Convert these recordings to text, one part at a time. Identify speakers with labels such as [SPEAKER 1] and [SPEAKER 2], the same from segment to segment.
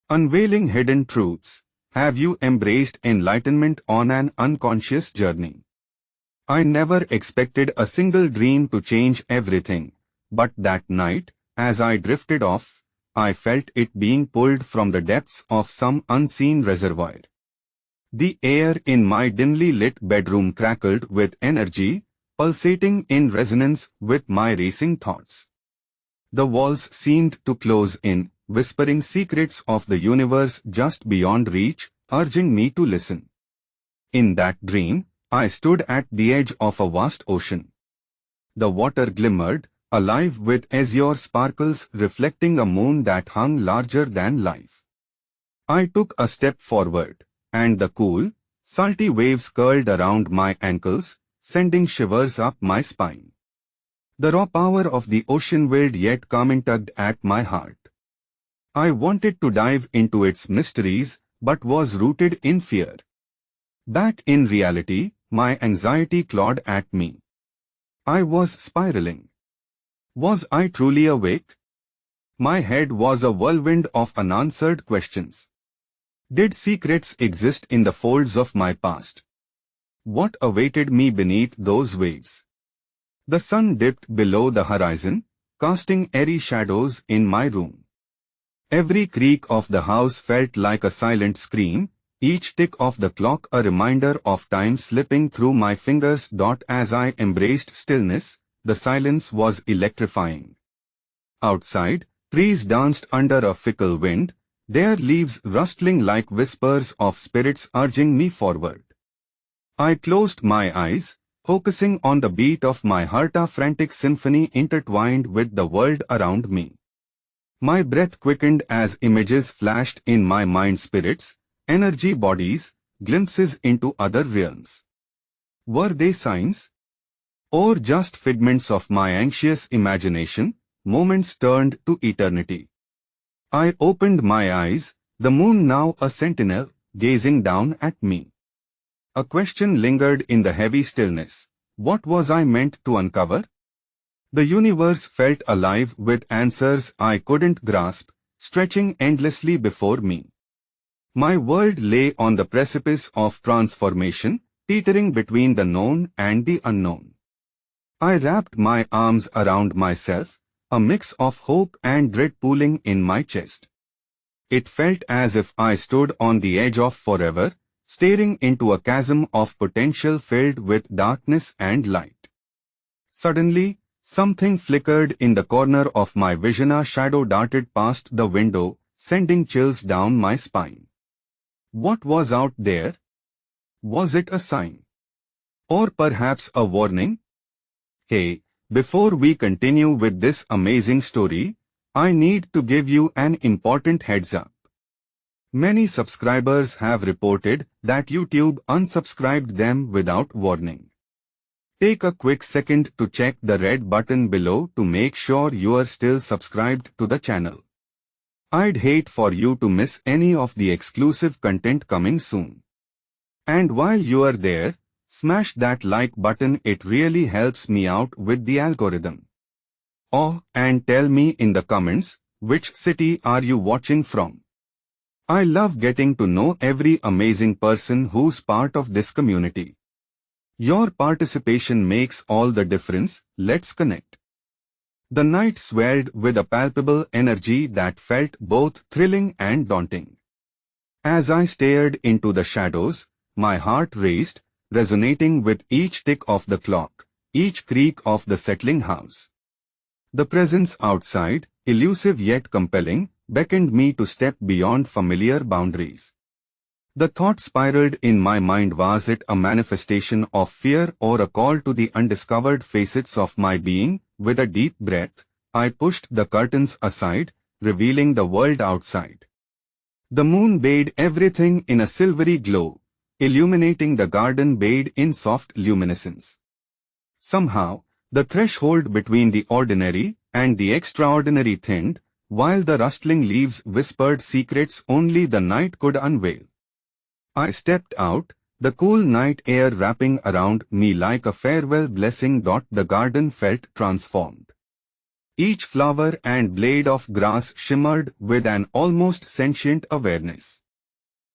[SPEAKER 1] Unveiling hidden truths. Have you embraced enlightenment on an unconscious journey? I never expected a single dream to change everything, but that night, as I drifted off, I felt it being pulled from the depths of some unseen reservoir. The air in my dimly lit bedroom crackled with energy, pulsating in resonance with my racing thoughts. The walls seemed to close in, whispering secrets of the universe just beyond reach, urging me to listen. In that dream, I stood at the edge of a vast ocean. The water glimmered, alive with azure sparkles reflecting a moon that hung larger than life. I took a step forward, and the cool, salty waves curled around my ankles, sending shivers up my spine. The raw power of the ocean wild yet calming tugged at my heart. I wanted to dive into its mysteries, but was rooted in fear. Back in reality, my anxiety clawed at me. I was spiraling. Was I truly awake? My head was a whirlwind of unanswered questions. Did secrets exist in the folds of my past? What awaited me beneath those waves? The sun dipped below the horizon, casting airy shadows in my room. Every creak of the house felt like a silent scream, each tick of the clock a reminder of time slipping through my fingers. As I embraced stillness, the silence was electrifying. Outside, trees danced under a fickle wind, their leaves rustling like whispers of spirits urging me forward. I closed my eyes, focusing on the beat of my heart, a frantic symphony intertwined with the world around me. My breath quickened as images flashed in my mind, spirits, energy bodies, glimpses into other realms. Were they signs? Or just figments of my anxious imagination? Moments turned to eternity. I opened my eyes, the moon now a sentinel, gazing down at me. A question lingered in the heavy stillness. What was I meant to uncover? The universe felt alive with answers I couldn't grasp, stretching endlessly before me. My world lay on the precipice of transformation, teetering between the known and the unknown. I wrapped my arms around myself, a mix of hope and dread pooling in my chest. It felt as if I stood on the edge of forever, staring into a chasm of potential filled with darkness and light. Suddenly, something flickered in the corner of my vision. A shadow darted past the window, sending chills down my spine. What was out there? Was it a sign? Or perhaps a warning? Hey, before we continue with this amazing story, I need to give you an important heads up. Many subscribers have reported that YouTube unsubscribed them without warning. Take a quick second to check the red button below to make sure you are still subscribed to the channel. I'd hate for you to miss any of the exclusive content coming soon. And while you are there, smash that like button, it really helps me out with the algorithm. Oh, and tell me in the comments, which city are you watching from? I love getting to know every amazing person who's part of this community. Your participation makes all the difference. Let's connect. The night swelled with a palpable energy that felt both thrilling and daunting. As I stared into the shadows, my heart raced, resonating with each tick of the clock, each creak of the settling house. The presence outside, elusive yet compelling, beckoned me to step beyond familiar boundaries. The thought spiraled in my mind, was it a manifestation of fear or a call to the undiscovered facets of my being? With a deep breath, I pushed the curtains aside, revealing the world outside. The moon bathed everything in a silvery glow, illuminating the garden bathed in soft luminescence. Somehow, the threshold between the ordinary and the extraordinary thinned, while the rustling leaves whispered secrets only the night could unveil. I stepped out, the cool night air wrapping around me like a farewell blessing. The garden felt transformed. Each flower and blade of grass shimmered with an almost sentient awareness.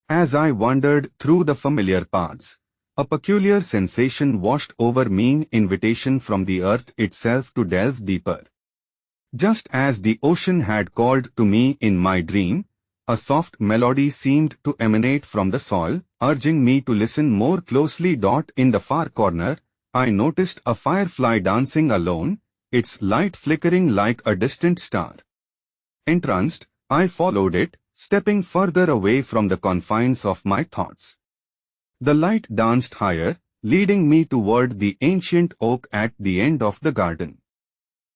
[SPEAKER 1] As I wandered through the familiar paths, a peculiar sensation washed over me, an invitation from the earth itself to delve deeper. Just as the ocean had called to me in my dream, a soft melody seemed to emanate from the soil, urging me to listen more closely. In the far corner, I noticed a firefly dancing alone, its light flickering like a distant star. Entranced, I followed it, stepping further away from the confines of my thoughts. The light danced higher, leading me toward the ancient oak at the end of the garden.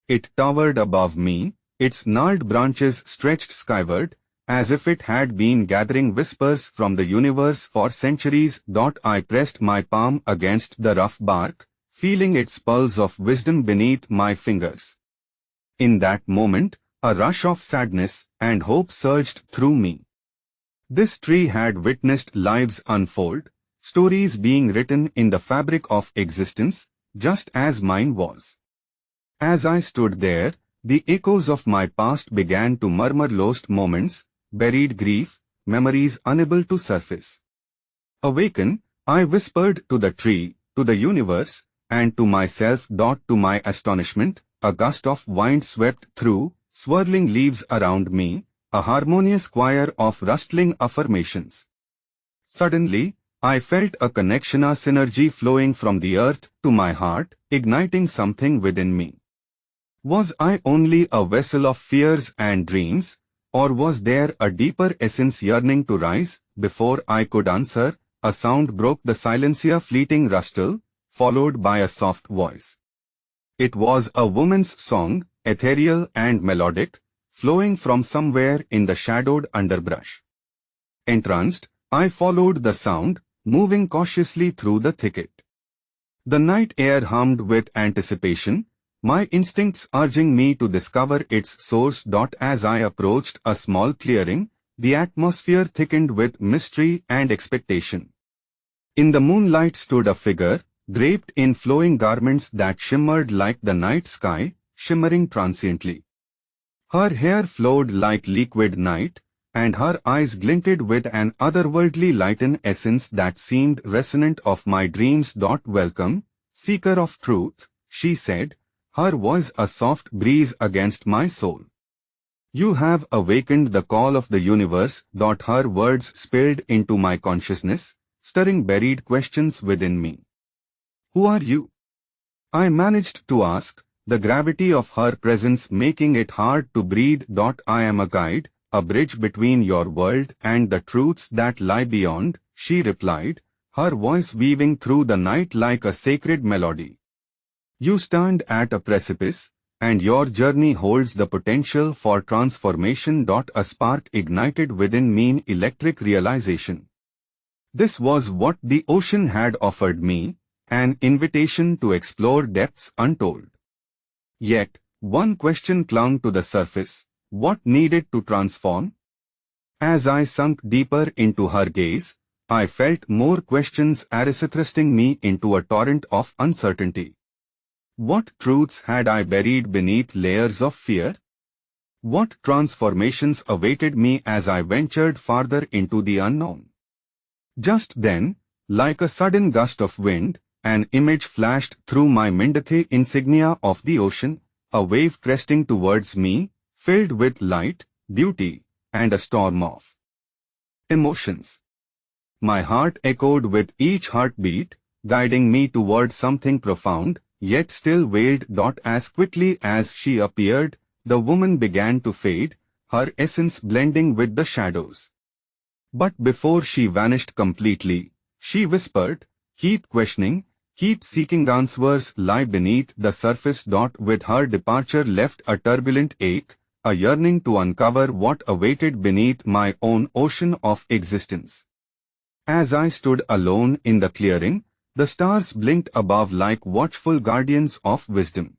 [SPEAKER 1] It towered above me, its gnarled branches stretched skyward, as if it had been gathering whispers from the universe for centuries. I pressed my palm against the rough bark, feeling its pulse of wisdom beneath my fingers. In that moment, a rush of sadness and hope surged through me. This tree had witnessed lives unfold, stories being written in the fabric of existence, just as mine was. As I stood there, the echoes of my past began to murmur, lost moments, buried grief, memories unable to surface. Awaken, I whispered to the tree, to the universe, and to myself. To my astonishment, a gust of wind swept through, swirling leaves around me, a harmonious choir of rustling affirmations. Suddenly, I felt a connection, a synergy flowing from the earth to my heart, igniting something within me. Was I only a vessel of fears and dreams, or was there a deeper essence yearning to rise? Before I could answer, a sound broke the silence, a fleeting rustle, followed by a soft voice. It was a woman's song, ethereal and melodic, flowing from somewhere in the shadowed underbrush. Entranced, I followed the sound, moving cautiously through the thicket. The night air hummed with anticipation, my instincts urging me to discover its source. As I approached a small clearing, the atmosphere thickened with mystery and expectation. In the moonlight stood a figure, draped in flowing garments that shimmered like the night sky, shimmering transiently. Her hair flowed like liquid night, and her eyes glinted with an otherworldly light, an essence that seemed resonant of my dreams. Welcome, seeker of truth, she said, her voice a soft breeze against my soul. You have awakened the call of the universe. Her words spilled into my consciousness, stirring buried questions within me. Who are you? I managed to ask, the gravity of her presence making it hard to breathe. I am a guide, a bridge between your world and the truths that lie beyond, she replied, her voice weaving through the night like a sacred melody. You stand at a precipice, and your journey holds the potential for transformation. A spark ignited within me, an electric realization. This was what the ocean had offered me, an invitation to explore depths untold. Yet, one question clung to the surface: what needed to transform? As I sunk deeper into her gaze, I felt more questions thrusting me into a torrent of uncertainty. What truths had I buried beneath layers of fear? What transformations awaited me as I ventured farther into the unknown? Just then, like a sudden gust of wind, an image flashed through my mind, the insignia of the ocean, a wave cresting towards me, filled with light, beauty, and a storm of emotions. My heart echoed with each heartbeat, guiding me towards something profound, yet still veiled. As quickly as she appeared, the woman began to fade, her essence blending with the shadows. But before she vanished completely, she whispered, keep questioning, keep seeking, answers lie beneath the surface. With her departure left a turbulent ache, a yearning to uncover what awaited beneath my own ocean of existence. As I stood alone in the clearing, the stars blinked above like watchful guardians of wisdom.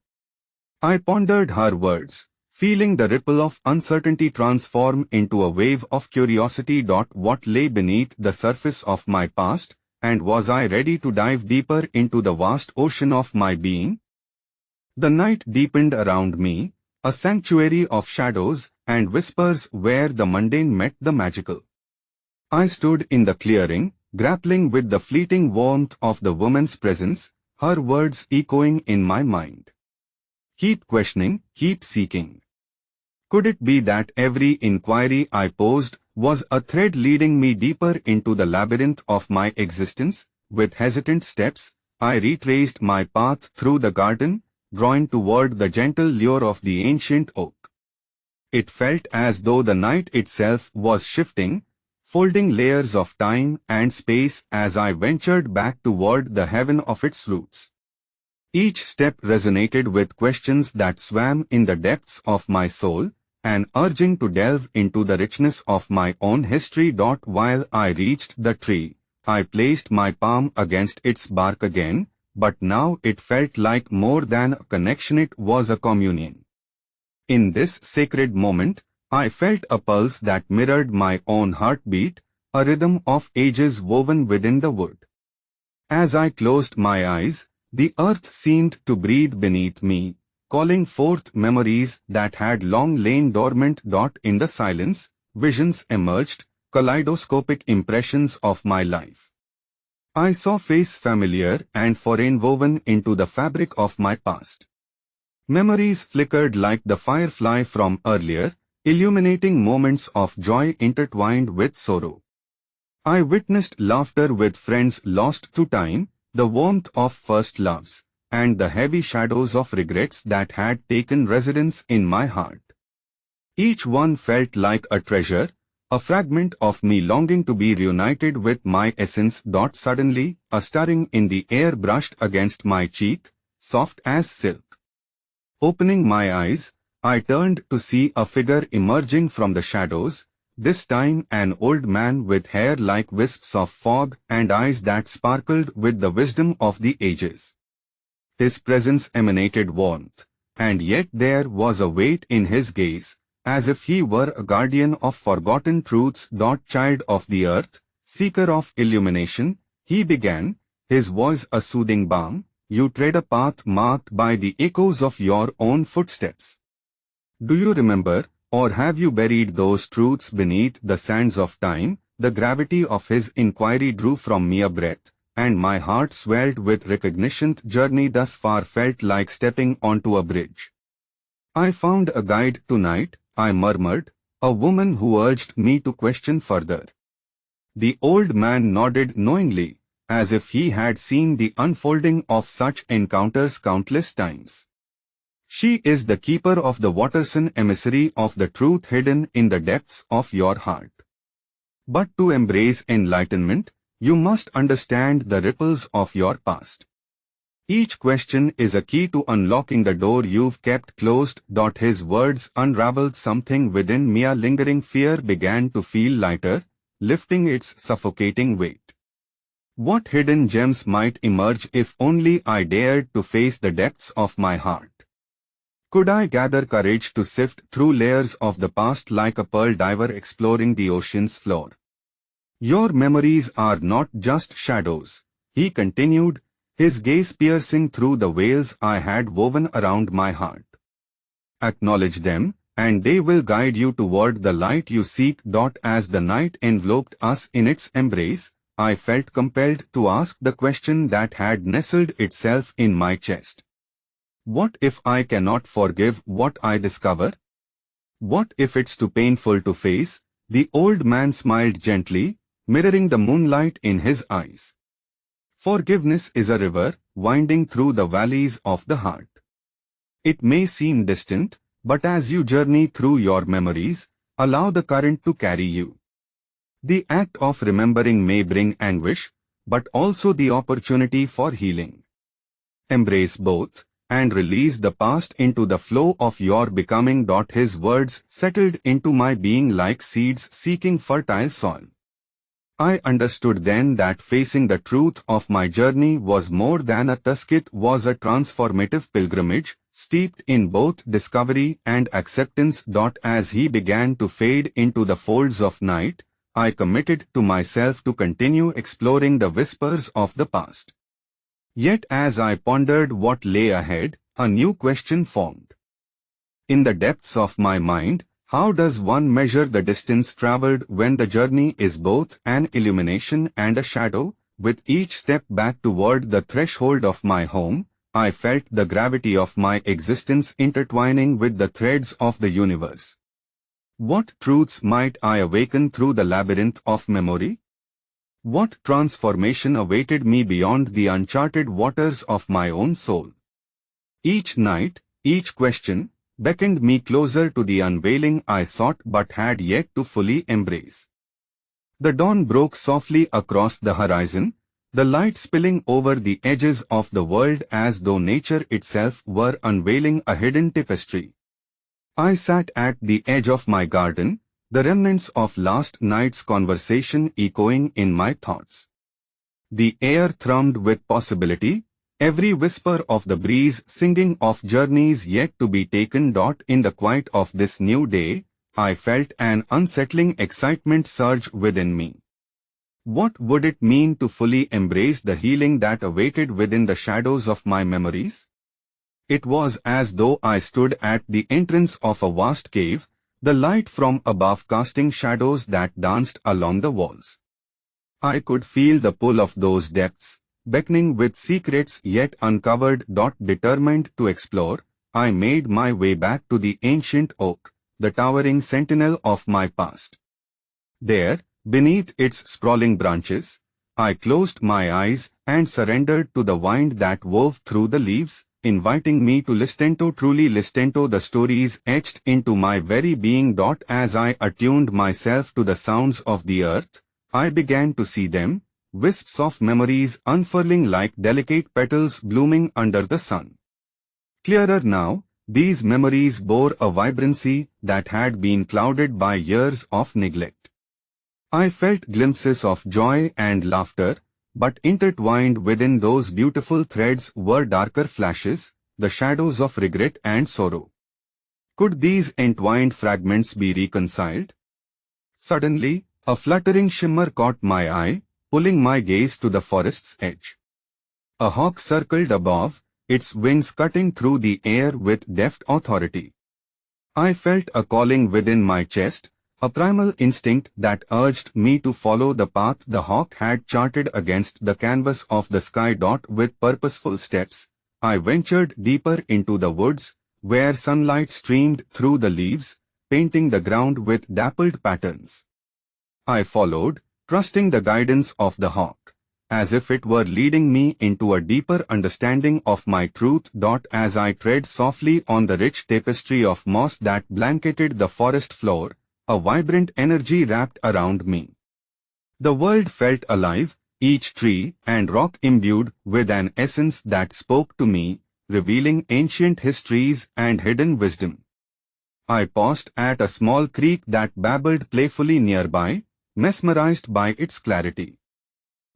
[SPEAKER 1] I pondered her words, feeling the ripple of uncertainty transform into a wave of curiosity. What lay beneath the surface of my past, and was I ready to dive deeper into the vast ocean of my being? The night deepened around me, a sanctuary of shadows and whispers where the mundane met the magical. I stood in the clearing, grappling with the fleeting warmth of the woman's presence, her words echoing in my mind. Keep questioning, keep seeking. Could it be that every inquiry I posed was a thread leading me deeper into the labyrinth of my existence? With hesitant steps, I retraced my path through the garden, drawing toward the gentle lure of the ancient oak. It felt as though the night itself was shifting, folding layers of time and space as I ventured back toward the heaven of its roots. Each step resonated with questions that swam in the depths of my soul, an urging to delve into the richness of my own history. While I reached the tree, I placed my palm against its bark again, but now it felt like more than a connection, it was a communion. In this sacred moment, I felt a pulse that mirrored my own heartbeat, a rhythm of ages woven within the wood. As I closed my eyes, the earth seemed to breathe beneath me, calling forth memories that had long lain dormant. In the silence, visions emerged, kaleidoscopic impressions of my life. I saw faces familiar and foreign woven into the fabric of my past. Memories flickered like the firefly from earlier, illuminating moments of joy intertwined with sorrow. I witnessed laughter with friends lost to time, the warmth of first loves, and the heavy shadows of regrets that had taken residence in my heart. Each one felt like a treasure, a fragment of me longing to be reunited with my essence. Suddenly, a stirring in the air brushed against my cheek, soft as silk. Opening my eyes, I turned to see a figure emerging from the shadows, this time an old man with hair like wisps of fog and eyes that sparkled with the wisdom of the ages. His presence emanated warmth, and yet there was a weight in his gaze, as if he were a guardian of forgotten truths. Child of the earth, seeker of illumination, he began, his voice a soothing balm, you tread a path marked by the echoes of your own footsteps. Do you remember, or have you buried those truths beneath the sands of time? The gravity of his inquiry drew from me a breath, and my heart swelled with recognition. Journey thus far felt like stepping onto a bridge. I found a guide tonight, I murmured, a woman who urged me to question further. The old man nodded knowingly, as if he had seen the unfolding of such encounters countless times. She is the keeper of the waters, an emissary of the truth hidden in the depths of your heart. But to embrace enlightenment, you must understand the ripples of your past. Each question is a key to unlocking the door you've kept closed. His words unraveled something within me. A lingering fear began to feel lighter, lifting its suffocating weight. What hidden gems might emerge if only I dared to face the depths of my heart? Could I gather courage to sift through layers of the past like a pearl diver exploring the ocean's floor? Your memories are not just shadows, he continued, his gaze piercing through the veils I had woven around my heart. Acknowledge them, and they will guide you toward the light you seek. As the night enveloped us in its embrace, I felt compelled to ask the question that had nestled itself in my chest. What if I cannot forgive what I discover? What if it's too painful to face? The old man smiled gently, mirroring the moonlight in his eyes. Forgiveness is a river, winding through the valleys of the heart. It may seem distant, but as you journey through your memories, allow the current to carry you. The act of remembering may bring anguish, but also the opportunity for healing. Embrace both, and release the past into the flow of your becoming. His words settled into my being like seeds seeking fertile soil. I understood then that facing the truth of my journey was more than a task, it was a transformative pilgrimage, steeped in both discovery and acceptance. As he began to fade into the folds of night, I committed to myself to continue exploring the whispers of the past. Yet as I pondered what lay ahead, a new question formed. In the depths of my mind, how does one measure the distance traveled when the journey is both an illumination and a shadow? With each step back toward the threshold of my home, I felt the gravity of my existence intertwining with the threads of the universe. What truths might I awaken through the labyrinth of memory? What transformation awaited me beyond the uncharted waters of my own soul? Each night, each question, beckoned me closer to the unveiling I sought but had yet to fully embrace. The dawn broke softly across the horizon, the light spilling over the edges of the world as though nature itself were unveiling a hidden tapestry. I sat at the edge of my garden, the remnants of last night's conversation echoing in my thoughts. The air thrummed with possibility, every whisper of the breeze singing of journeys yet to be taken. In the quiet of this new day, I felt an unsettling excitement surge within me. What would it mean to fully embrace the healing that awaited within the shadows of my memories? It was as though I stood at the entrance of a vast cave, the light from above casting shadows that danced along the walls. I could feel the pull of those depths, beckoning with secrets yet uncovered. Determined to explore, I made my way back to the ancient oak, the towering sentinel of my past. There, beneath its sprawling branches, I closed my eyes and surrendered to the wind that wove through the leaves, inviting me to truly listen to the stories etched into my very being. As I attuned myself to the sounds of the earth, I began to see them, wisps of memories unfurling like delicate petals blooming under the sun. Clearer now, these memories bore a vibrancy that had been clouded by years of neglect. I felt glimpses of joy and laughter, but intertwined within those beautiful threads were darker flashes, the shadows of regret and sorrow. Could these entwined fragments be reconciled? Suddenly, a fluttering shimmer caught my eye, pulling my gaze to the forest's edge. A hawk circled above, its wings cutting through the air with deft authority. I felt a calling within my chest, a primal instinct that urged me to follow the path the hawk had charted against the canvas of the sky. With purposeful steps, I ventured deeper into the woods, where sunlight streamed through the leaves, painting the ground with dappled patterns. I followed, trusting the guidance of the hawk, as if it were leading me into a deeper understanding of my truth. As I tread softly on the rich tapestry of moss that blanketed the forest floor, a vibrant energy wrapped around me. The world felt alive, each tree and rock imbued with an essence that spoke to me, revealing ancient histories and hidden wisdom. I paused at a small creek that babbled playfully nearby, mesmerized by its clarity.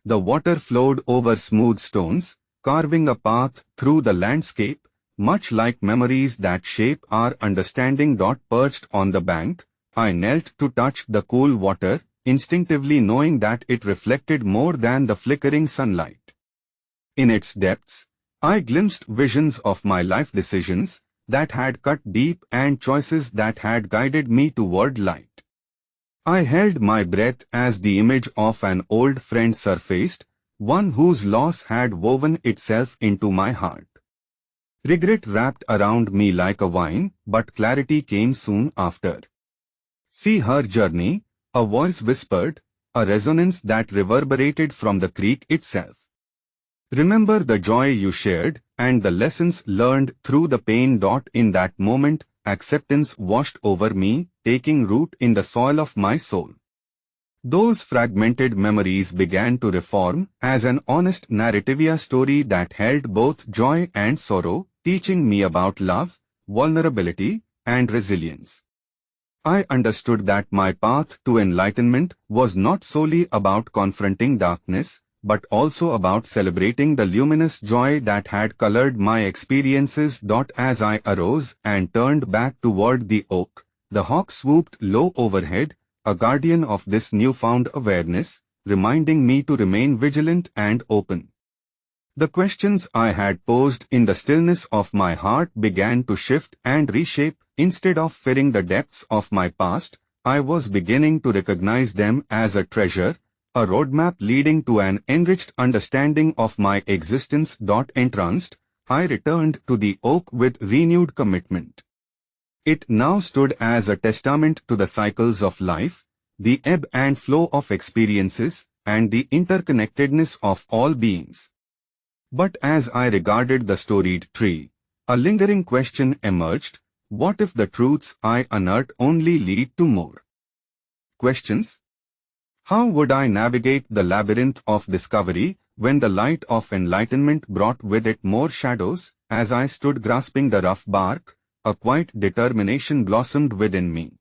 [SPEAKER 1] The water flowed over smooth stones, carving a path through the landscape, much like memories that shape our understanding. Perched on the bank, I knelt to touch the cool water, instinctively knowing that it reflected more than the flickering sunlight. In its depths, I glimpsed visions of my life decisions that had cut deep and choices that had guided me toward light. I held my breath as the image of an old friend surfaced, one whose loss had woven itself into my heart. Regret wrapped around me like a vine, but clarity came soon after. See her journey, a voice whispered, a resonance that reverberated from the creek itself. Remember the joy you shared and the lessons learned through the pain. In that moment, acceptance washed over me, taking root in the soil of my soul. Those fragmented memories began to reform as an honest narrative story that held both joy and sorrow, teaching me about love, vulnerability, and resilience. I understood that my path to enlightenment was not solely about confronting darkness, but also about celebrating the luminous joy that had colored my experiences. As I arose and turned back toward the oak, the hawk swooped low overhead, a guardian of this newfound awareness, reminding me to remain vigilant and open. The questions I had posed in the stillness of my heart began to shift and reshape. Instead of fearing the depths of my past, I was beginning to recognize them as a treasure, a roadmap leading to an enriched understanding of my existence. Entranced, I returned to the oak with renewed commitment. It now stood as a testament to the cycles of life, the ebb and flow of experiences, and the interconnectedness of all beings. But as I regarded the storied tree, a lingering question emerged: what if the truths I unearthed only lead to more questions? How would I navigate the labyrinth of discovery when the light of enlightenment brought with it more shadows? As I stood grasping the rough bark, a quiet determination blossomed within me.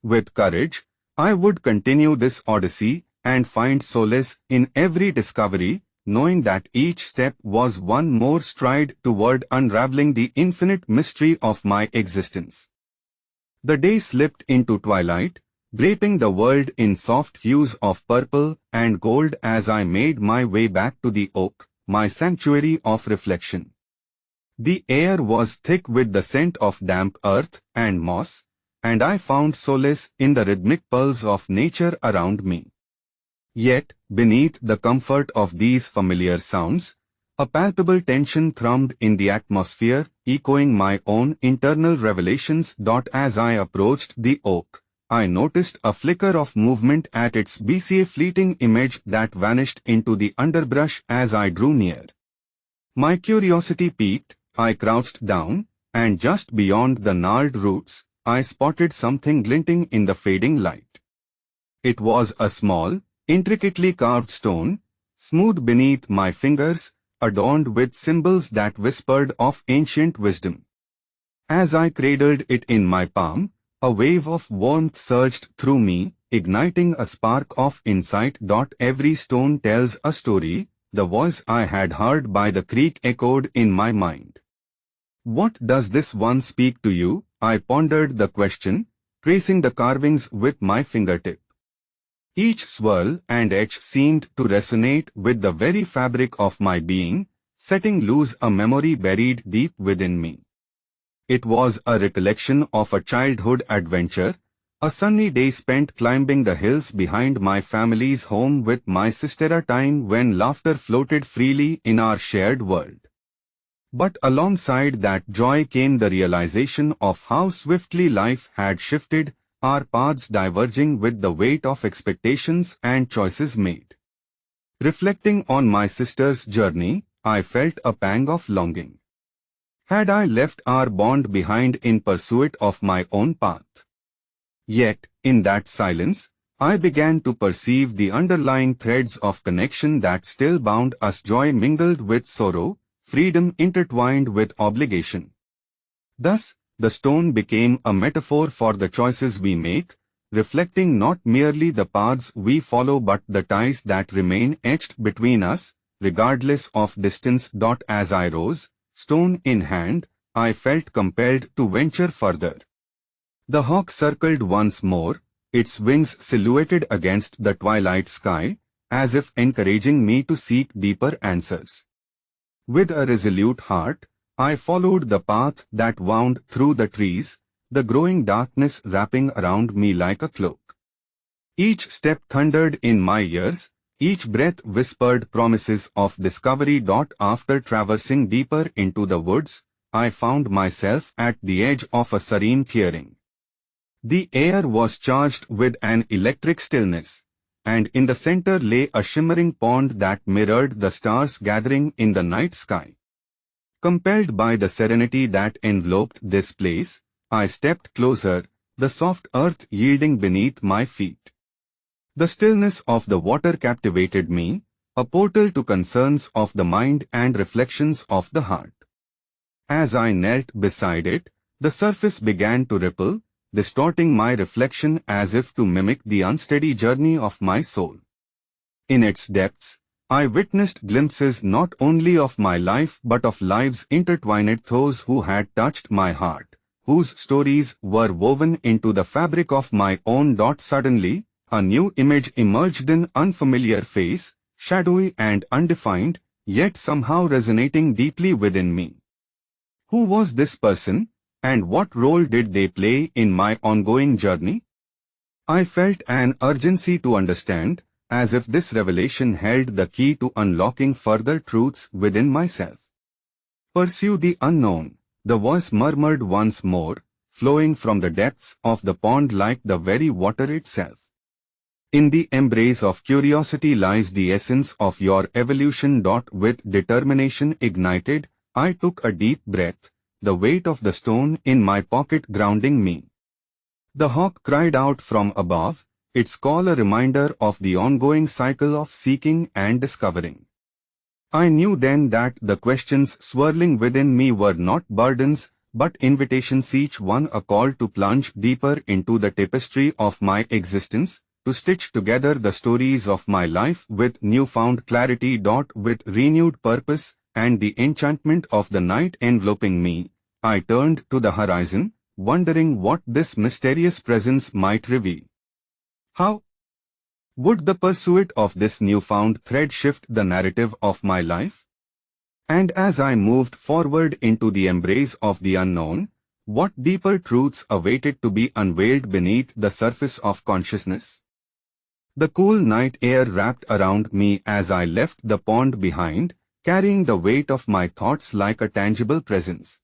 [SPEAKER 1] With courage, I would continue this odyssey and find solace in every discovery, knowing that each step was one more stride toward unraveling the infinite mystery of my existence. The day slipped into twilight, draping the world in soft hues of purple and gold as I made my way back to the oak, my sanctuary of reflection. The air was thick with the scent of damp earth and moss, and I found solace in the rhythmic pulse of nature around me. Yet, beneath the comfort of these familiar sounds, a palpable tension thrummed in the atmosphere, echoing my own internal revelations. As I approached the oak, I noticed a flicker of movement at its base, a fleeting image that vanished into the underbrush as I drew near. My curiosity piqued, I crouched down, and just beyond the gnarled roots, I spotted something glinting in the fading light. It was a small, intricately carved stone, smooth beneath my fingers, adorned with symbols that whispered of ancient wisdom. As I cradled it in my palm, a wave of warmth surged through me, igniting a spark of insight. Every stone tells a story, the voice I had heard by the creek echoed in my mind. What does this one speak to you? I pondered the question, tracing the carvings with my fingertip. Each swirl and edge seemed to resonate with the very fabric of my being, setting loose a memory buried deep within me. It was a recollection of a childhood adventure, a sunny day spent climbing the hills behind my family's home with my sister, a time when laughter floated freely in our shared world. But alongside that joy came the realization of how swiftly life had shifted, our paths diverging with the weight of expectations and choices made. Reflecting on my sister's journey, I felt a pang of longing. Had I left our bond behind in pursuit of my own path? Yet, in that silence, I began to perceive the underlying threads of connection that still bound us, joy mingled with sorrow, freedom intertwined with obligation. Thus, the stone became a metaphor for the choices we make, reflecting not merely the paths we follow but the ties that remain etched between us, regardless of distance. As I rose, stone in hand, I felt compelled to venture further. The hawk circled once more, its wings silhouetted against the twilight sky, as if encouraging me to seek deeper answers. With a resolute heart, I followed the path that wound through the trees, the growing darkness wrapping around me like a cloak. Each step thundered in my ears, each breath whispered promises of discovery. After traversing deeper into the woods, I found myself at the edge of a serene clearing. The air was charged with an electric stillness, and in the center lay a shimmering pond that mirrored the stars gathering in the night sky. Compelled by the serenity that enveloped this place, I stepped closer, the soft earth yielding beneath my feet. The stillness of the water captivated me, a portal to concerns of the mind and reflections of the heart. As I knelt beside it, the surface began to ripple, distorting my reflection as if to mimic the unsteady journey of my soul. In its depths, I witnessed glimpses not only of my life but of lives intertwined, those who had touched my heart, whose stories were woven into the fabric of my own. Suddenly, a new image emerged, an unfamiliar face, shadowy and undefined, yet somehow resonating deeply within me. Who was this person, and what role did they play in my ongoing journey? I felt an urgency to understand, as if this revelation held the key to unlocking further truths within myself. Pursue the unknown, the voice murmured once more, flowing from the depths of the pond like the very water itself. In the embrace of curiosity lies the essence of your evolution. With determination ignited, I took a deep breath, the weight of the stone in my pocket grounding me. The hawk cried out from above, its call a reminder of the ongoing cycle of seeking and discovering. I knew then that the questions swirling within me were not burdens, but invitations, each one a call to plunge deeper into the tapestry of my existence, to stitch together the stories of my life with newfound clarity. With renewed purpose and the enchantment of the night enveloping me, I turned to the horizon, wondering what this mysterious presence might reveal. How would the pursuit of this newfound thread shift the narrative of my life? And as I moved forward into the embrace of the unknown, what deeper truths awaited to be unveiled beneath the surface of consciousness? The cool night air wrapped around me as I left the pond behind, carrying the weight of my thoughts like a tangible presence.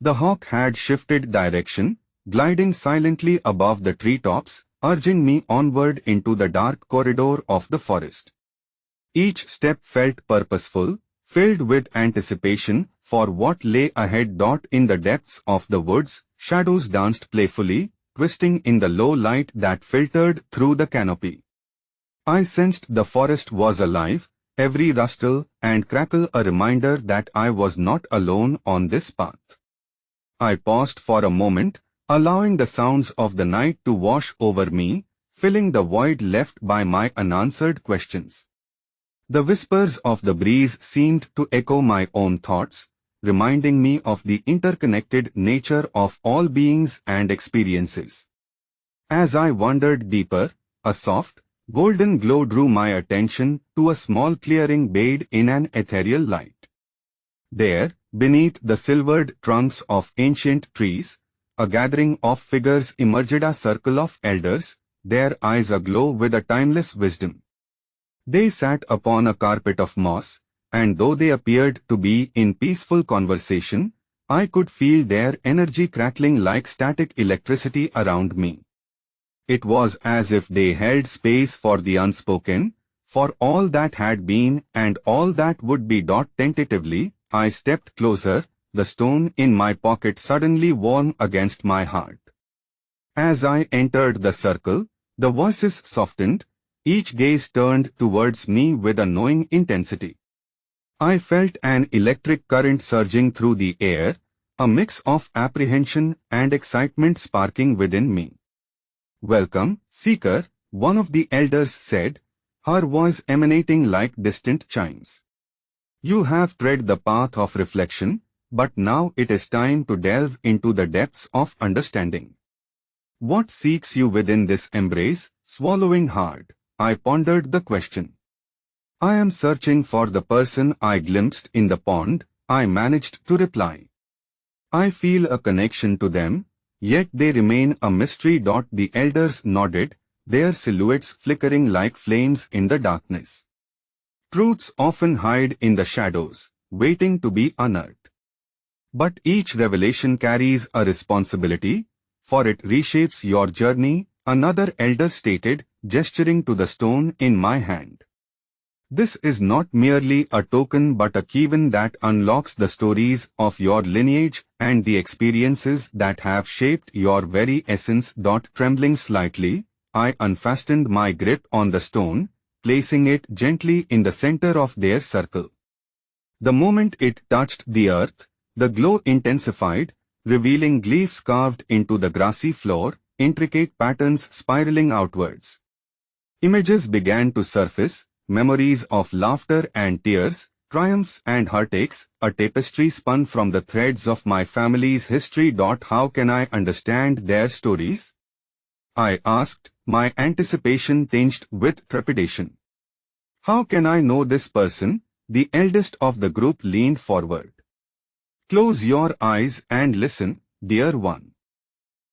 [SPEAKER 1] The hawk had shifted direction, gliding silently above the treetops, urging me onward into the dark corridor of the forest. Each step felt purposeful, filled with anticipation for what lay ahead. In the depths of the woods, shadows danced playfully, twisting in the low light that filtered through the canopy. I sensed the forest was alive, every rustle and crackle a reminder that I was not alone on this path. I paused for a moment, allowing the sounds of the night to wash over me, filling the void left by my unanswered questions. The whispers of the breeze seemed to echo my own thoughts, reminding me of the interconnected nature of all beings and experiences. As I wandered deeper, a soft, golden glow drew my attention to a small clearing bathed in an ethereal light. There, beneath the silvered trunks of ancient trees, a gathering of figures emerged, a circle of elders, their eyes aglow with a timeless wisdom. They sat upon a carpet of moss, and though they appeared to be in peaceful conversation, I could feel their energy crackling like static electricity around me. It was as if they held space for the unspoken, for all that had been and all that would be. Tentatively, I stepped closer, the stone in my pocket suddenly warm against my heart. As I entered the circle, the voices softened, each gaze turned towards me with a knowing intensity. I felt an electric current surging through the air, a mix of apprehension and excitement sparking within me. "Welcome, seeker," one of the elders said, her voice emanating like distant chimes. "You have tread the path of reflection, but now it is time to delve into the depths of understanding. What seeks you within this embrace?" Swallowing hard, I pondered the question. "I am searching for the person I glimpsed in the pond," I managed to reply. "I feel a connection to them, yet they remain a mystery." The elders nodded, their silhouettes flickering like flames in the darkness. "Truths often hide in the shadows, waiting to be unearthed. But each revelation carries a responsibility, for it reshapes your journey," another elder stated, gesturing to the stone in my hand. "This is not merely a token but a keywane that unlocks the stories of your lineage and the experiences that have shaped your very essence." Trembling slightly, I unfastened my grip on the stone, placing it gently in the center of their circle. The moment it touched the earth, the glow intensified, revealing glyphs carved into the grassy floor, intricate patterns spiraling outwards. Images began to surface, memories of laughter and tears, triumphs and heartaches, a tapestry spun from the threads of my family's history. "How can I understand their stories?" I asked, my anticipation tinged with trepidation. "How can I know this person, the eldest of the group leaned forward. Close your eyes and listen, dear one.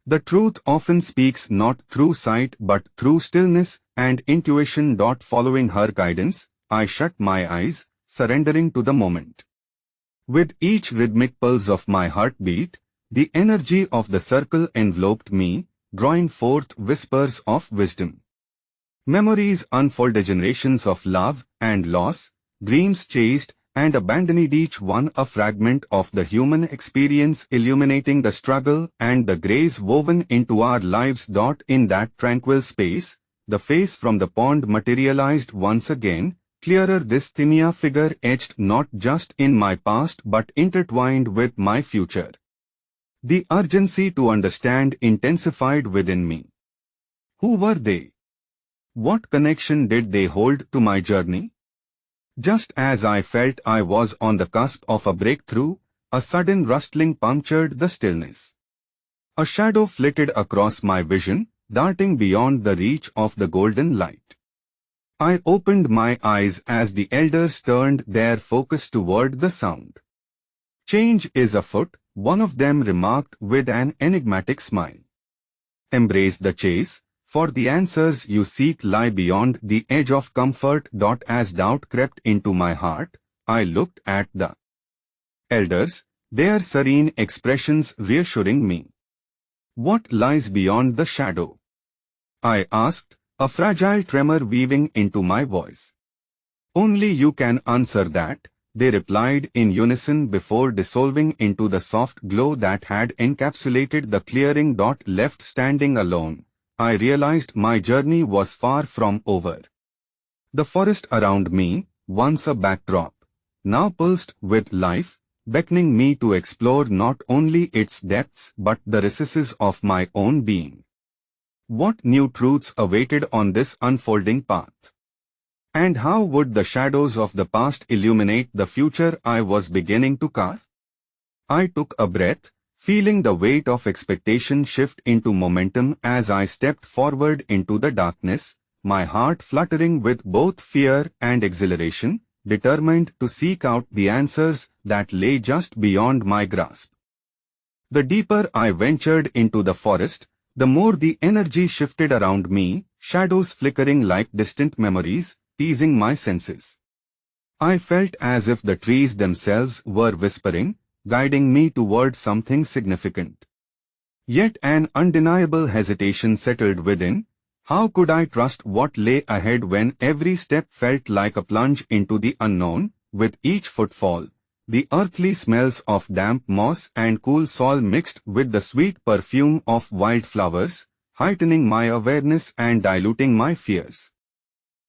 [SPEAKER 1] The truth often speaks not through sight but through stillness and intuition. Following her guidance, I shut my eyes, surrendering to the moment. With each rhythmic pulse of my heartbeat, the energy of the circle enveloped me, drawing forth whispers of wisdom. Memories unfolded, generations of love and loss, dreams chased and abandoned, each one a fragment of the human experience, illuminating the struggle and the grace woven into our lives. In that tranquil space, the face from the pond materialized once again, clearer, this Timia figure etched not just in my past but intertwined with my future. The urgency to understand intensified within me. Who were they? What connection did they hold to my journey? Just as I felt I was on the cusp of a breakthrough, a sudden rustling punctured the stillness. A shadow flitted across my vision, darting beyond the reach of the golden light. I opened my eyes as the elders turned their focus toward the sound. Change is afoot, one of them remarked with an enigmatic smile. Embrace the chase, for the answers you seek lie beyond the edge of comfort. As doubt crept into my heart, I looked at the elders, their serene expressions reassuring me. What lies beyond the shadow? I asked, a fragile tremor weaving into my voice. Only you can answer that, they replied in unison before dissolving into the soft glow that had encapsulated the clearing. Left standing alone, I realized my journey was far from over. The forest around me, once a backdrop, now pulsed with life, beckoning me to explore not only its depths but the recesses of my own being. What new truths awaited on this unfolding path? And how would the shadows of the past illuminate the future I was beginning to carve? I took a breath, feeling the weight of expectation shift into momentum as I stepped forward into the darkness, my heart fluttering with both fear and exhilaration, determined to seek out the answers that lay just beyond my grasp. The deeper I ventured into the forest, the more the energy shifted around me, shadows flickering like distant memories, teasing my senses. I felt as if the trees themselves were whispering, guiding me toward something significant. Yet an undeniable hesitation settled within. How could I trust what lay ahead when every step felt like a plunge into the unknown? With each footfall, the earthly smells of damp moss and cool soil mixed with the sweet perfume of wildflowers, heightening my awareness and diluting my fears.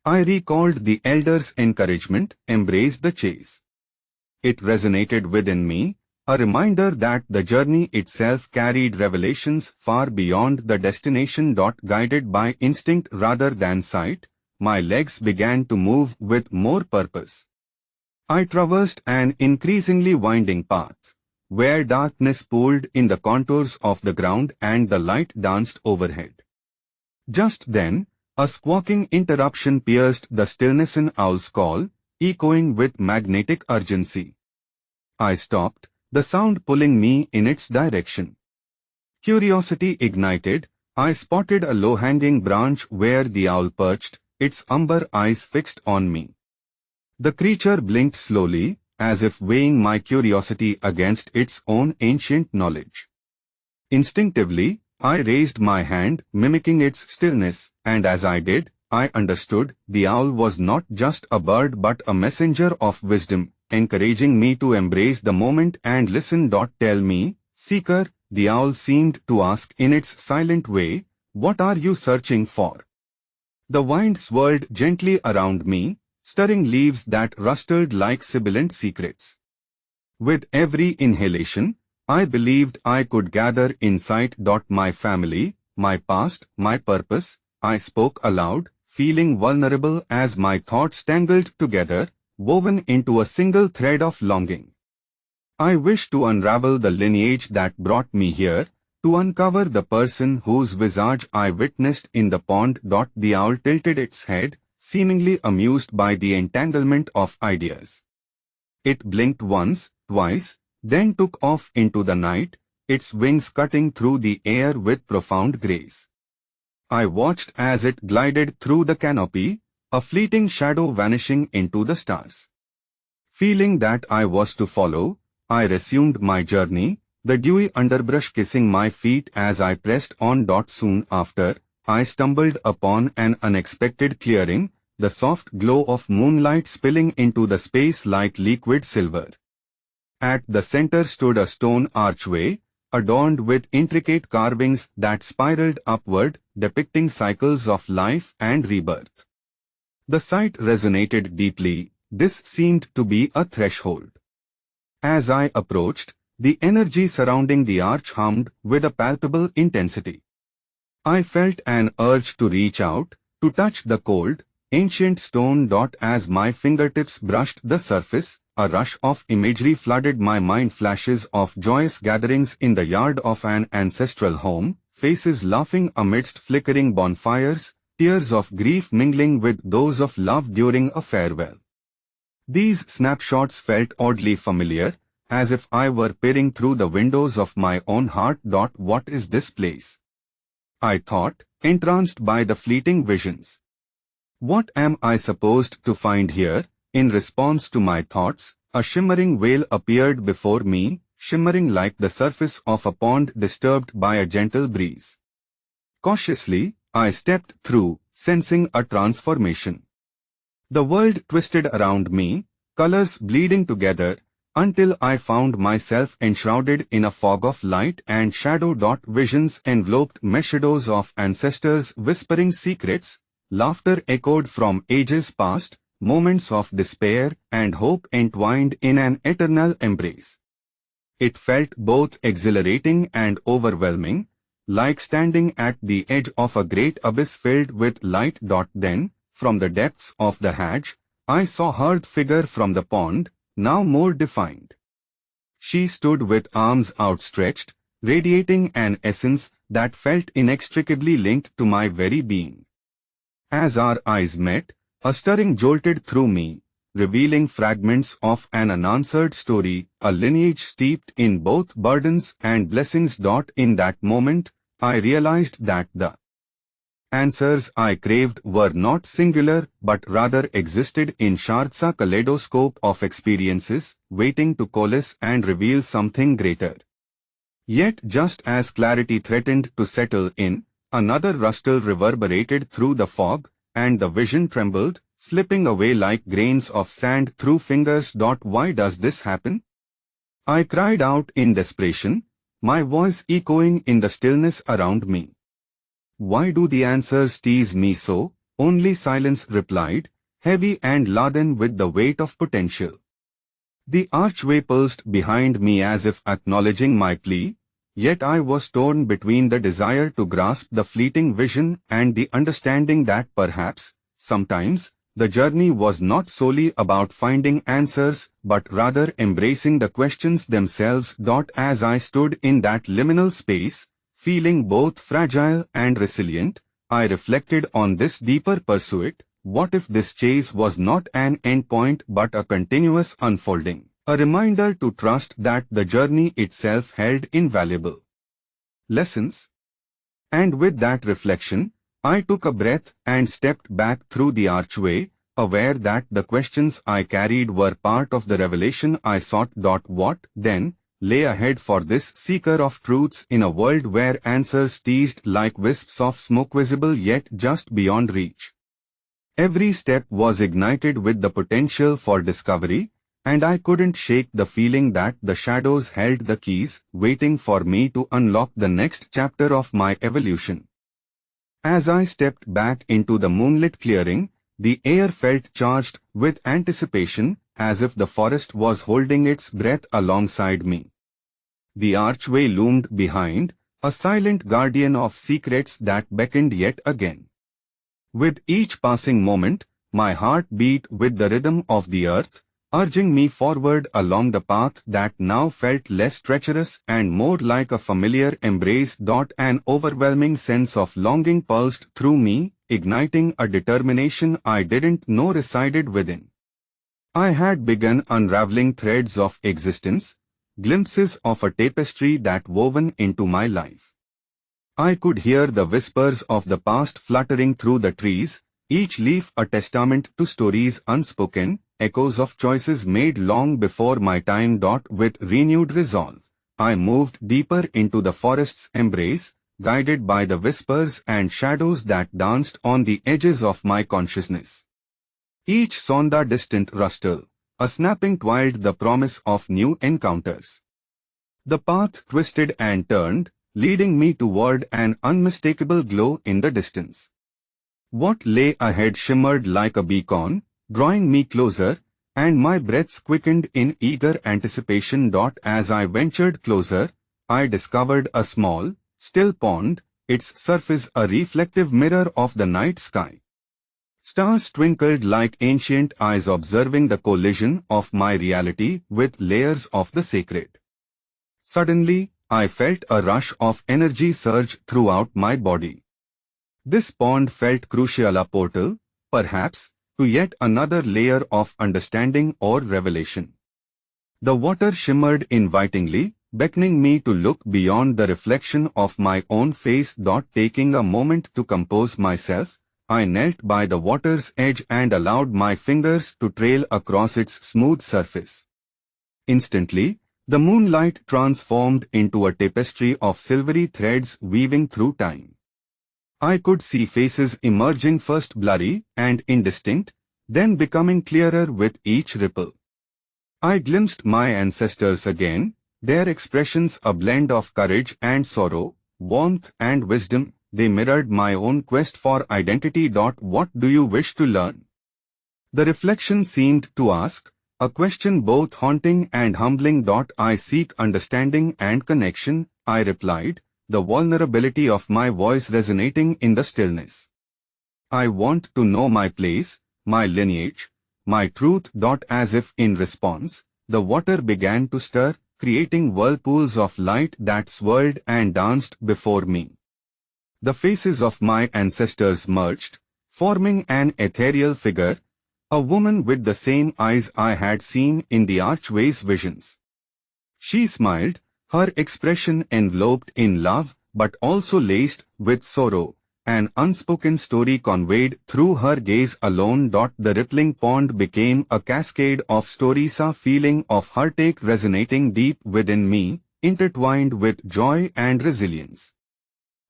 [SPEAKER 1] I recalled the elders' encouragement, embrace the chase. It resonated within me, a reminder that the journey itself carried revelations far beyond the destination. Guided by instinct rather than sight, my legs began to move with more purpose. I traversed an increasingly winding path, where darkness pooled in the contours of the ground and the light danced overhead. Just then, a squawking interruption pierced the stillness, an owl's call, echoing with magnetic urgency. I stopped, the sound pulling me in its direction. Curiosity ignited, I spotted a low-hanging branch where the owl perched, its umber eyes fixed on me. The creature blinked slowly, as if weighing my curiosity against its own ancient knowledge. Instinctively, I raised my hand, mimicking its stillness, and as I did, I understood the owl was not just a bird but a messenger of wisdom, encouraging me to embrace the moment and listen. Tell me, seeker, the owl seemed to ask in its silent way, what are you searching for? The wind swirled gently around me, stirring leaves that rustled like sibilant secrets. With every inhalation, I believed I could gather insight. My family, my past, my purpose, I spoke aloud, feeling vulnerable as my thoughts tangled together, woven into a single thread of longing. I wished to unravel the lineage that brought me here, to uncover the person whose visage I witnessed in the pond. The owl tilted its head, seemingly amused by the entanglement of ideas. It blinked once, twice, then took off into the night, its wings cutting through the air with profound grace. I watched as it glided through the canopy, a fleeting shadow vanishing into the stars. Feeling that I was to follow, I resumed my journey, the dewy underbrush kissing my feet as I pressed on. Soon after, I stumbled upon an unexpected clearing, the soft glow of moonlight spilling into the space like liquid silver. At the center stood a stone archway, adorned with intricate carvings that spiraled upward, depicting cycles of life and rebirth. The sight resonated deeply. This seemed to be a threshold. As I approached, the energy surrounding the arch hummed with a palpable intensity. I felt an urge to reach out, to touch the cold, ancient stone. As my fingertips brushed the surface, a rush of imagery flooded my mind, flashes of joyous gatherings in the yard of an ancestral home, faces laughing amidst flickering bonfires, tears of grief mingling with those of love during a farewell. These snapshots felt oddly familiar, as if I were peering through the windows of my own heart. What is this place? I thought, entranced by the fleeting visions. What am I supposed to find here? In response to my thoughts, a shimmering veil appeared before me, shimmering like the surface of a pond disturbed by a gentle breeze. Cautiously, I stepped through, sensing a transformation. The world twisted around me, colors bleeding together, until I found myself enshrouded in a fog of light and shadow. Visions enveloped me, shadows of ancestors whispering secrets, laughter echoed from ages past, moments of despair and hope entwined in an eternal embrace. It felt both exhilarating and overwhelming, like standing at the edge of a great abyss filled with light. Then, from the depths of the hatch, I saw her figure from the pond, now more defined. She stood with arms outstretched, radiating an essence that felt inextricably linked to my very being. As our eyes met, a stirring jolted through me, revealing fragments of an unanswered story, a lineage steeped in both burdens and blessings. In that moment, I realized that the answers I craved were not singular but rather existed in shards, a kaleidoscope of experiences, waiting to coalesce and reveal something greater. Yet just as clarity threatened to settle in, another rustle reverberated through the fog, and the vision trembled, slipping away like grains of sand through fingers. Why does this happen? I cried out in desperation, my voice echoing in the stillness around me. Why do the answers tease me so? Only silence replied, heavy and laden with the weight of potential. The archway pulsed behind me as if acknowledging my plea, yet I was torn between the desire to grasp the fleeting vision and the understanding that perhaps, sometimes, the journey was not solely about finding answers, but rather embracing the questions themselves. As I stood in that liminal space, feeling both fragile and resilient, I reflected on this deeper pursuit. What if this chase was not an endpoint but a continuous unfolding, a reminder to trust that the journey itself held invaluable lessons? And with that reflection, I took a breath and stepped back through the archway, aware that the questions I carried were part of the revelation I sought. What, then, lay ahead for this seeker of truths in a world where answers teased like wisps of smoke, visible yet just beyond reach? Every step was ignited with the potential for discovery, and I couldn't shake the feeling that the shadows held the keys, waiting for me to unlock the next chapter of my evolution. As I stepped back into the moonlit clearing, the air felt charged with anticipation, as if the forest was holding its breath alongside me. The archway loomed behind, a silent guardian of secrets that beckoned yet again. With each passing moment, my heart beat with the rhythm of the earth, urging me forward along the path that now felt less treacherous and more like a familiar embrace. An overwhelming sense of longing pulsed through me, igniting a determination I didn't know resided within. I had begun unraveling threads of existence, glimpses of a tapestry that woven into my life. I could hear the whispers of the past fluttering through the trees, each leaf a testament to stories unspoken, echoes of choices made long before my time. With renewed resolve, I moved deeper into the forest's embrace, guided by the whispers and shadows that danced on the edges of my consciousness. Each sonda distant rustle, a snapping twiled the promise of new encounters. The path twisted and turned, leading me toward an unmistakable glow in the distance. What lay ahead shimmered like a beacon, drawing me closer, and my breaths quickened in eager anticipation. As I ventured closer, I discovered a small, still pond, its surface a reflective mirror of the night sky. Stars twinkled like ancient eyes observing the collision of my reality with layers of the sacred. Suddenly, I felt a rush of energy surge throughout my body. This pond felt crucial, a portal, perhaps, to yet another layer of understanding or revelation. The water shimmered invitingly, beckoning me to look beyond the reflection of my own face. Taking a moment to compose myself, I knelt by the water's edge and allowed my fingers to trail across its smooth surface. Instantly, the moonlight transformed into a tapestry of silvery threads weaving through time. I could see faces emerging, first blurry and indistinct, then becoming clearer with each ripple. I glimpsed my ancestors again, their expressions a blend of courage and sorrow, warmth and wisdom. They mirrored my own quest for identity. What do you wish to learn? The reflection seemed to ask, a question both haunting and humbling. I seek understanding and connection, I replied, the vulnerability of my voice resonating in the stillness. I want to know my place, my lineage, my truth. As if in response, the water began to stir, creating whirlpools of light that swirled and danced before me. The faces of my ancestors merged, forming an ethereal figure, a woman with the same eyes I had seen in the archway's visions. She smiled, her expression enveloped in love, but also laced with sorrow, an unspoken story conveyed through her gaze alone. The rippling pond became a cascade of stories, a feeling of heartache resonating deep within me, intertwined with joy and resilience.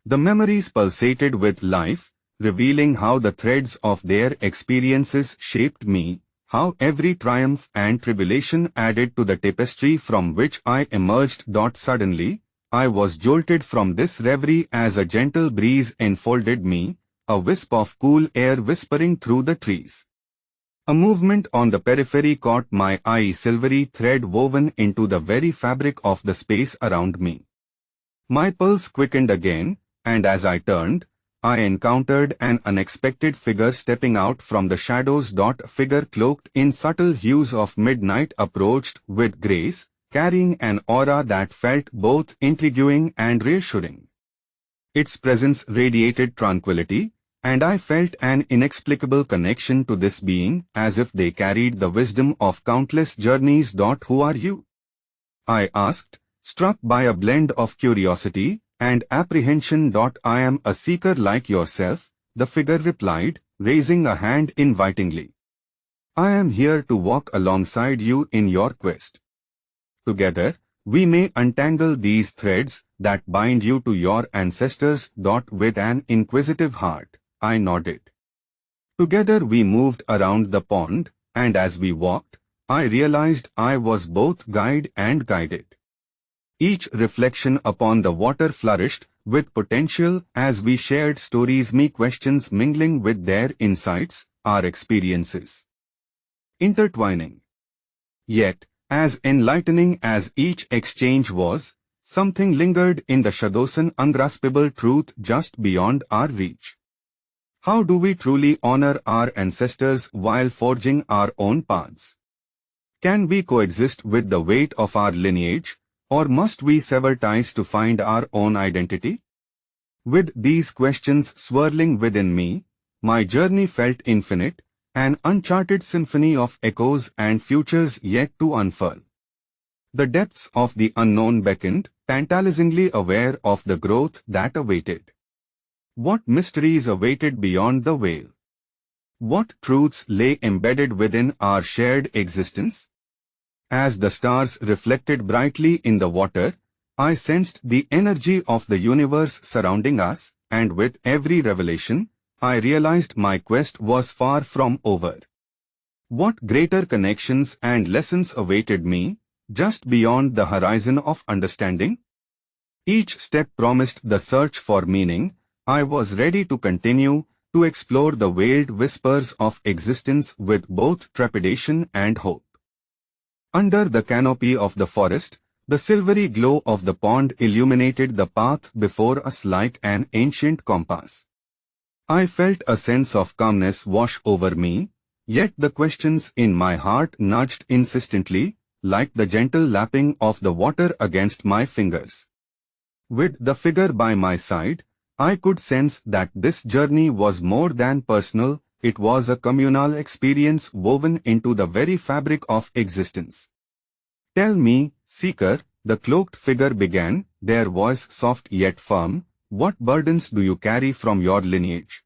[SPEAKER 1] The memories pulsated with life, revealing how the threads of their experiences shaped me, how every triumph and tribulation added to the tapestry from which I emerged. Suddenly, I was jolted from this reverie as a gentle breeze enfolded me, a wisp of cool air whispering through the trees. A movement on the periphery caught my eye, silvery thread woven into the very fabric of the space around me. My pulse quickened again, and as I turned, I encountered an unexpected figure stepping out from the shadows. A figure cloaked in subtle hues of midnight approached with grace, carrying an aura that felt both intriguing and reassuring. Its presence radiated tranquility, and I felt an inexplicable connection to this being, as if they carried the wisdom of countless journeys. Who are you? I asked, struck by a blend of curiosity and apprehension. I am a seeker like yourself, the figure replied, raising a hand invitingly. I am here to walk alongside you in your quest. Together, we may untangle these threads that bind you to your ancestors. With an inquisitive heart, I nodded. Together we moved around the pond, and as we walked, I realized I was both guide and guided. Each reflection upon the water flourished with potential as we shared stories, me questions mingling with their insights, our experiences intertwining. Yet, as enlightening as each exchange was, something lingered in the shadows, an ungraspable truth just beyond our reach. How do we truly honor our ancestors while forging our own paths? Can we coexist with the weight of our lineage, or must we sever ties to find our own identity? With these questions swirling within me, my journey felt infinite, an uncharted symphony of echoes and futures yet to unfurl. The depths of the unknown beckoned, tantalizingly aware of the growth that awaited. What mysteries awaited beyond the veil? What truths lay embedded within our shared existence? As the stars reflected brightly in the water, I sensed the energy of the universe surrounding us, and with every revelation, I realized my quest was far from over. What greater connections and lessons awaited me, just beyond the horizon of understanding? Each step promised the search for meaning. I was ready to continue, to explore the veiled whispers of existence with both trepidation and hope. Under the canopy of the forest, the silvery glow of the pond illuminated the path before us like an ancient compass. I felt a sense of calmness wash over me, yet the questions in my heart nudged insistently, like the gentle lapping of the water against my fingers. With the figure by my side, I could sense that this journey was more than personal, it was a communal experience woven into the very fabric of existence. "Tell me, seeker," the cloaked figure began, their voice soft yet firm, "what burdens do you carry from your lineage?"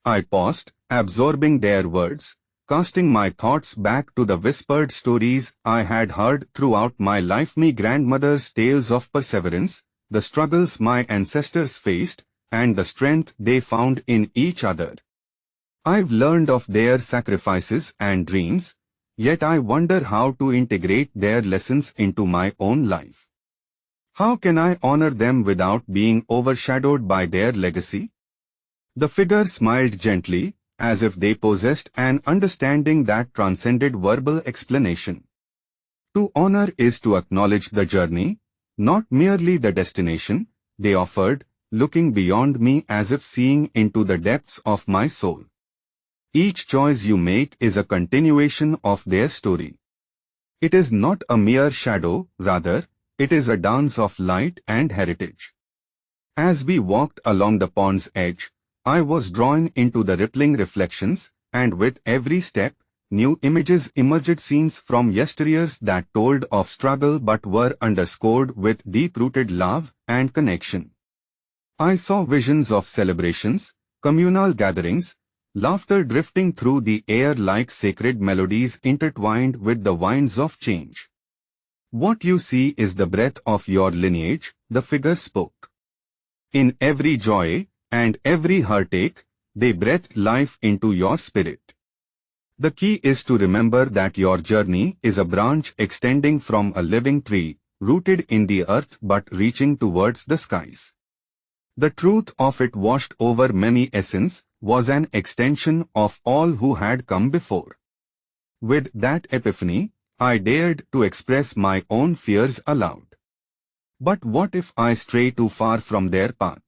[SPEAKER 1] I paused, absorbing their words, casting my thoughts back to the whispered stories I had heard throughout my life, my grandmother's tales of perseverance, the struggles my ancestors faced, and the strength they found in each other. I've learned of their sacrifices and dreams, yet I wonder how to integrate their lessons into my own life. How can I honor them without being overshadowed by their legacy? The figure smiled gently, as if they possessed an understanding that transcended verbal explanation. "To honor is to acknowledge the journey, not merely the destination," they offered, looking beyond me as if seeing into the depths of my soul. "Each choice you make is a continuation of their story. It is not a mere shadow, rather, it is a dance of light and heritage." As we walked along the pond's edge, I was drawn into the rippling reflections, and with every step, new images emerged, scenes from yesteryears that told of struggle but were underscored with deep-rooted love and connection. I saw visions of celebrations, communal gatherings, laughter drifting through the air like sacred melodies intertwined with the winds of change. "What you see is the breath of your lineage," the figure spoke. "In every joy and every heartache, they breathed life into your spirit. The key is to remember that your journey is a branch extending from a living tree, rooted in the earth but reaching towards the skies. The truth of it washed over many essence, was an extension of all who had come before." With that epiphany, I dared to express my own fears aloud. But what if I stray too far from their path?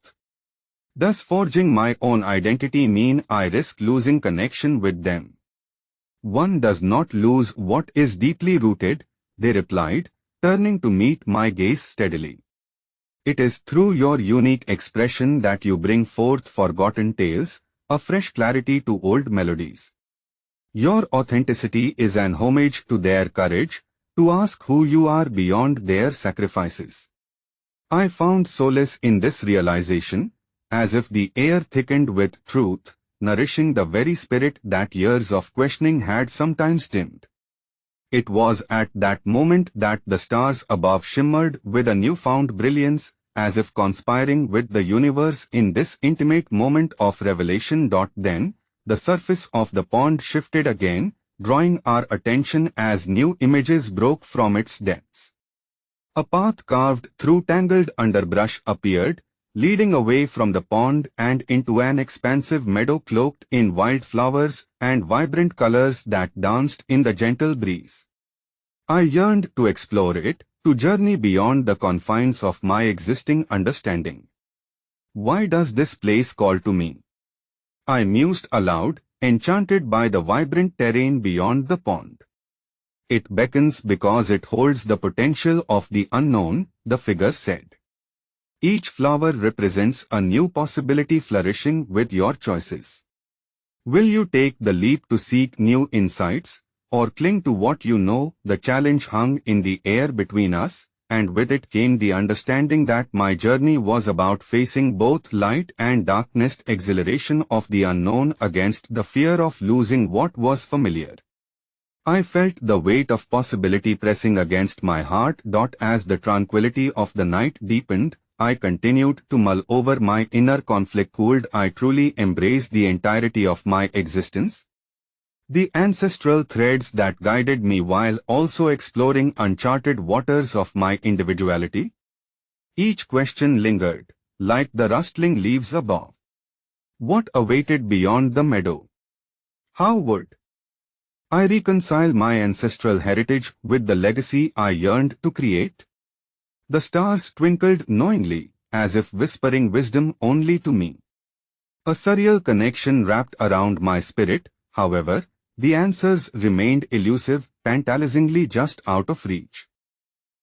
[SPEAKER 1] Does forging my own identity mean I risk losing connection with them? "One does not lose what is deeply rooted," they replied, turning to meet my gaze steadily. "It is through your unique expression that you bring forth forgotten tales, a fresh clarity to old melodies. Your authenticity is an homage to their courage, to ask who you are beyond their sacrifices." I found solace in this realization, as if the air thickened with truth, nourishing the very spirit that years of questioning had sometimes dimmed. It was at that moment that the stars above shimmered with a newfound brilliance, as if conspiring with the universe in this intimate moment of revelation. Then, the surface of the pond shifted again, drawing our attention as new images broke from its depths. A path carved through tangled underbrush appeared, leading away from the pond and into an expansive meadow cloaked in wildflowers and vibrant colors that danced in the gentle breeze. I yearned to explore it, to journey beyond the confines of my existing understanding. Why does this place call to me? I mused aloud, enchanted by the vibrant terrain beyond the pond. It beckons because it holds the potential of the unknown, the figure said. Each flower represents a new possibility flourishing with your choices. Will you take the leap to seek new insights, or cling to what you know? The challenge hung in the air between us, and with it came the understanding that my journey was about facing both light and darkness, exhilaration of the unknown against the fear of losing what was familiar. I felt the weight of possibility pressing against my heart. As the tranquility of the night deepened, I continued to mull over my inner conflict. Could I truly embrace the entirety of my existence? The ancestral threads that guided me while also exploring uncharted waters of my individuality? Each question lingered, like the rustling leaves above. What awaited beyond the meadow? How would I reconcile my ancestral heritage with the legacy I yearned to create? The stars twinkled knowingly, as if whispering wisdom only to me. A surreal connection wrapped around my spirit. However, the answers remained elusive, tantalizingly just out of reach.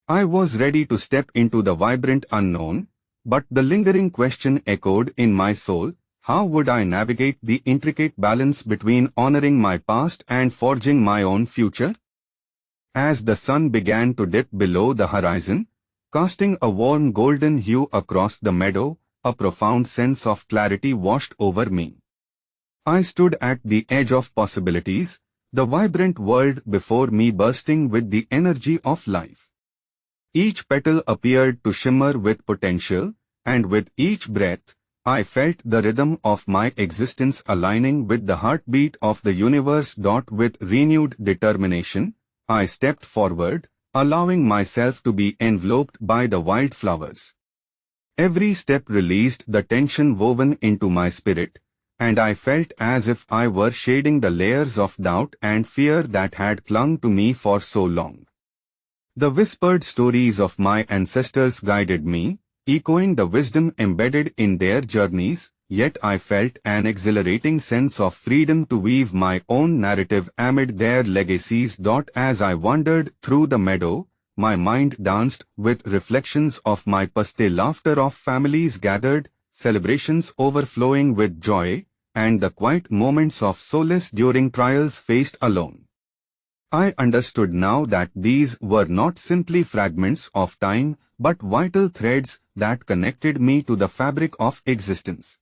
[SPEAKER 1] I was ready to step into the vibrant unknown, but the lingering question echoed in my soul: how would I navigate the intricate balance between honoring my past and forging my own future? As the sun began to dip below the horizon, casting a warm golden hue across the meadow, a profound sense of clarity washed over me. I stood at the edge of possibilities, the vibrant world before me bursting with the energy of life. Each petal appeared to shimmer with potential, and with each breath, I felt the rhythm of my existence aligning with the heartbeat of the universe. With renewed determination, I stepped forward, allowing myself to be enveloped by the wildflowers. Every step released the tension woven into my spirit, and I felt as if I were shedding the layers of doubt and fear that had clung to me for so long. The whispered stories of my ancestors guided me, echoing the wisdom embedded in their journeys, yet I felt an exhilarating sense of freedom to weave my own narrative amid their legacies. As I wandered through the meadow, my mind danced with reflections of my past, laughter of families gathered, celebrations overflowing with joy, and the quiet moments of solace during trials faced alone. I understood now that these were not simply fragments of time, but vital threads that connected me to the fabric of existence.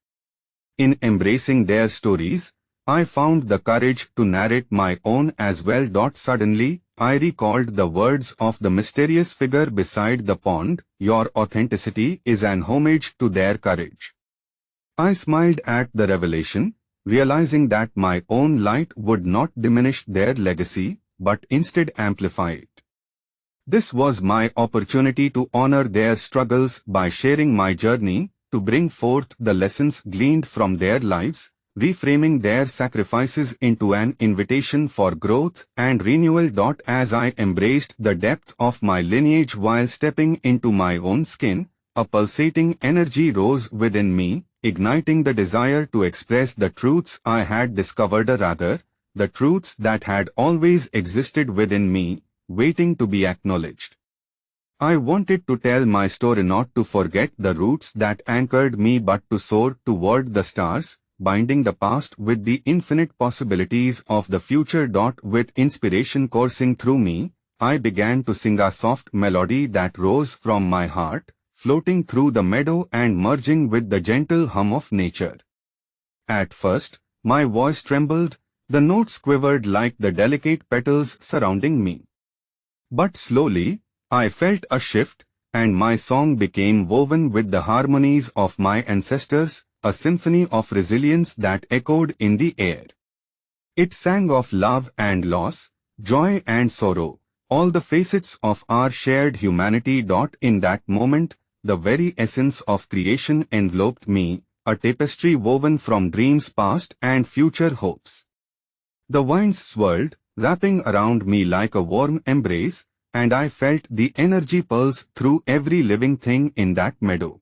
[SPEAKER 1] In embracing their stories, I found the courage to narrate my own as well. Suddenly, I recalled the words of the mysterious figure beside the pond: "Your authenticity is an homage to their courage." I smiled at the revelation, realizing that my own light would not diminish their legacy, but instead amplify it. This was my opportunity to honor their struggles by sharing my journey, to bring forth the lessons gleaned from their lives, reframing their sacrifices into an invitation for growth and renewal. As I embraced the depth of my lineage while stepping into my own skin, a pulsating energy rose within me, igniting the desire to express the truths I had discovered, or rather, the truths that had always existed within me, waiting to be acknowledged. I wanted to tell my story, not to forget the roots that anchored me, but to soar toward the stars, binding the past with the infinite possibilities of the future. With inspiration coursing through me, I began to sing a soft melody that rose from my heart, floating through the meadow and merging with the gentle hum of nature. At first, my voice trembled, the notes quivered like the delicate petals surrounding me. But slowly, I felt a shift, and my song became woven with the harmonies of my ancestors, a symphony of resilience that echoed in the air. It sang of love and loss, joy and sorrow, all the facets of our shared humanity. In that moment, the very essence of creation enveloped me, a tapestry woven from dreams past and future hopes. The winds swirled, wrapping around me like a warm embrace, and I felt the energy pulse through every living thing in that meadow.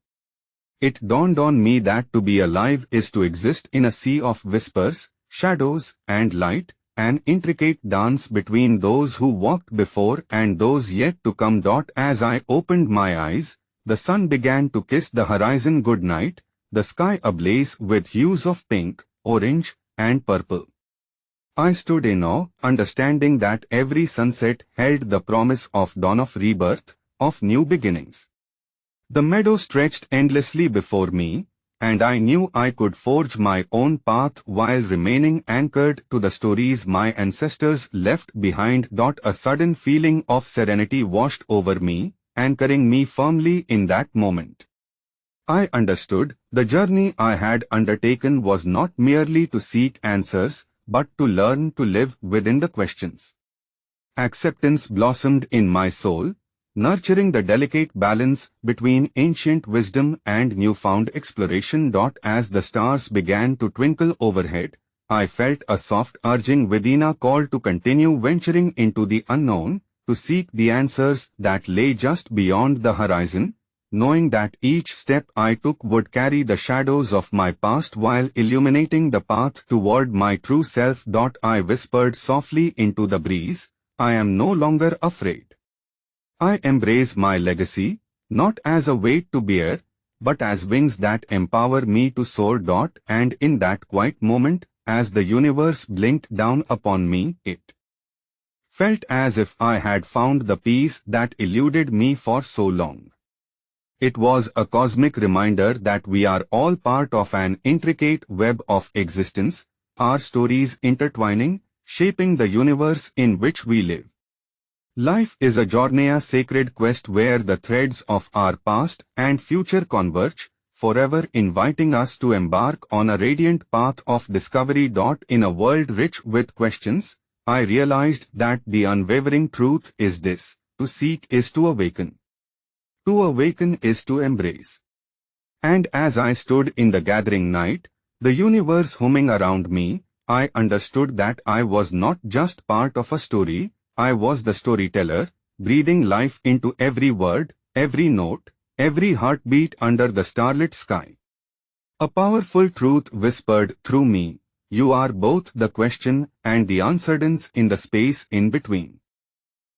[SPEAKER 1] It dawned on me that to be alive is to exist in a sea of whispers, shadows, and light, an intricate dance between those who walked before and those yet to come. As I opened my eyes, the sun began to kiss the horizon goodnight, the sky ablaze with hues of pink, orange, and purple. I stood in awe, understanding that every sunset held the promise of dawn of rebirth, of new beginnings. The meadow stretched endlessly before me, and I knew I could forge my own path while remaining anchored to the stories my ancestors left behind. A sudden feeling of serenity washed over me, anchoring me firmly in that moment. I understood the journey I had undertaken was not merely to seek answers, but to learn to live within the questions. Acceptance blossomed in my soul, nurturing the delicate balance between ancient wisdom and newfound exploration. As the stars began to twinkle overhead, I felt a soft urging within, a call to continue venturing into the unknown, to seek the answers that lay just beyond the horizon, knowing that each step I took would carry the shadows of my past while illuminating the path toward my true self. I whispered softly into the breeze, I am no longer afraid. I embrace my legacy, not as a weight to bear, but as wings that empower me to soar. And in that quiet moment, as the universe blinked down upon me, it felt as if I had found the peace that eluded me for so long. It was a cosmic reminder that we are all part of an intricate web of existence, our stories intertwining, shaping the universe in which we live. Life is a journey, a sacred quest where the threads of our past and future converge, forever inviting us to embark on a radiant path of discovery. In a world rich with questions, I realized that the unwavering truth is this: to seek is to awaken. To awaken is to embrace. And as I stood in the gathering night, the universe humming around me, I understood that I was not just part of a story, I was the storyteller, breathing life into every word, every note, every heartbeat under the starlit sky. A powerful truth whispered through me, you are both the question and the uncertainty in the space in between.